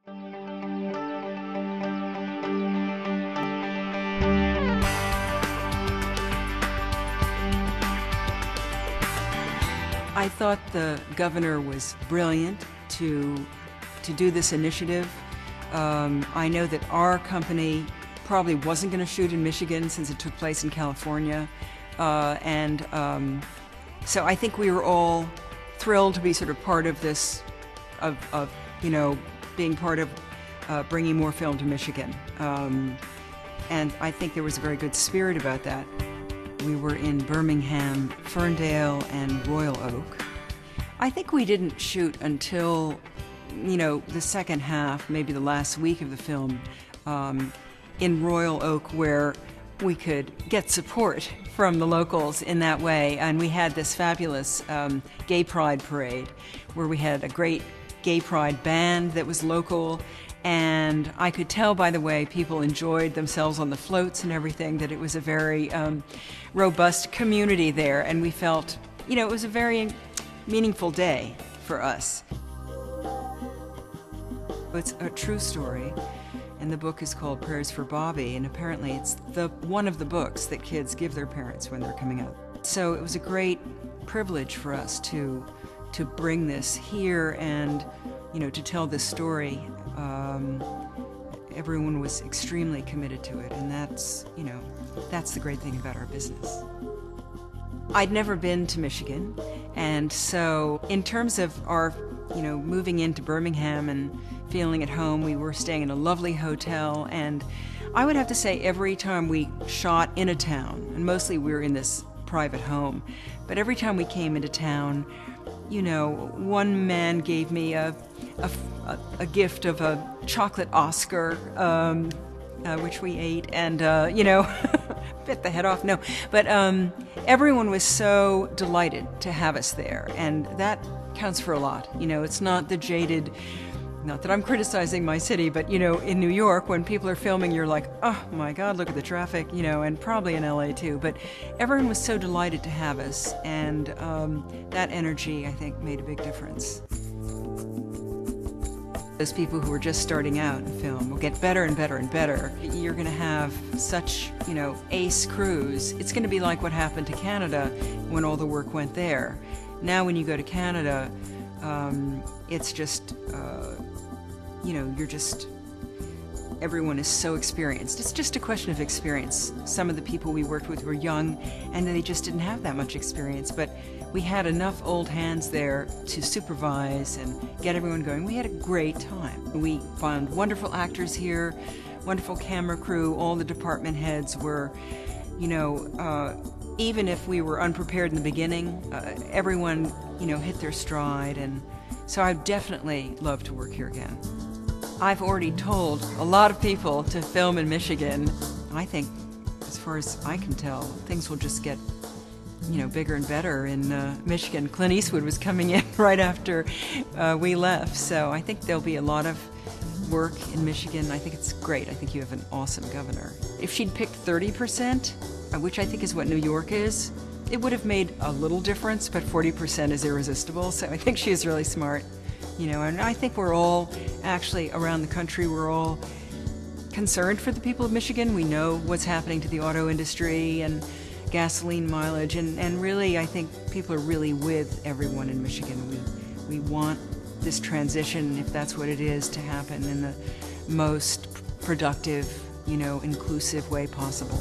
I thought the governor was brilliant to do this initiative. I know that our company probably wasn't going to shoot in Michigan since it took place in California. So I think we were all thrilled to be sort of part of this, being part of bringing more film to Michigan. And I think there was a very good spirit about that. We were in Birmingham, Ferndale, and Royal Oak. I think we didn't shoot until, the second half, maybe the last week of the film, in Royal Oak, where we could get support from the locals in that way. And we had this fabulous gay pride parade where we had a great gay pride band that was local. And I could tell by the way people enjoyed themselves on the floats and everything that it was a very robust community there. And we felt, it was a very meaningful day for us. It's a true story. And the book is called Prayers for Bobby, and apparently it's one of the books that kids give their parents when they're coming out. So it was a great privilege for us to bring this here and, to tell this story. Everyone was extremely committed to it, and that's the great thing about our business. I'd never been to Michigan, and so in terms of our, moving into Birmingham and feeling at home, we were staying in a lovely hotel, and I would have to say every time we shot in a town, and mostly we were in this private home, but every time we came into town, one man gave me a gift of a chocolate Oscar, which we ate, and bit the head off. No, but everyone was so delighted to have us there, and that counts for a lot. It's not the jaded. Not that I'm criticizing my city, but in New York, when people are filming, you're like, oh my God, look at the traffic, and probably in LA too. But everyone was so delighted to have us, and that energy, I think, made a big difference. Those people who are just starting out in film will get better and better and better. You're going to have such, ace crews. It's going to be like what happened to Canada when all the work went there. Now when you go to Canada, it's just, everyone is so experienced. It's just a question of experience. Some of the people we worked with were young, and they just didn't have that much experience, but we had enough old hands there to supervise and get everyone going. We had a great time. We found wonderful actors here, wonderful camera crew. All the department heads were, even if we were unprepared in the beginning, everyone, hit their stride, and so I'd definitely love to work here again. I've already told a lot of people to film in Michigan. I think, as far as I can tell, things will just get, bigger and better in Michigan. Clint Eastwood was coming in right after we left, so I think there'll be a lot of work in Michigan. I think it's great. I think you have an awesome governor. If she'd picked 30%, which I think is what New York is, it would have made a little difference, but 40% is irresistible, so I think she is really smart. And I think we're all, actually, around the country, we're all concerned for the people of Michigan. We know what's happening to the auto industry and gasoline mileage, and really, I think people are really with everyone in Michigan. We want this transition, if that's what it is, to happen in the most productive, inclusive way possible.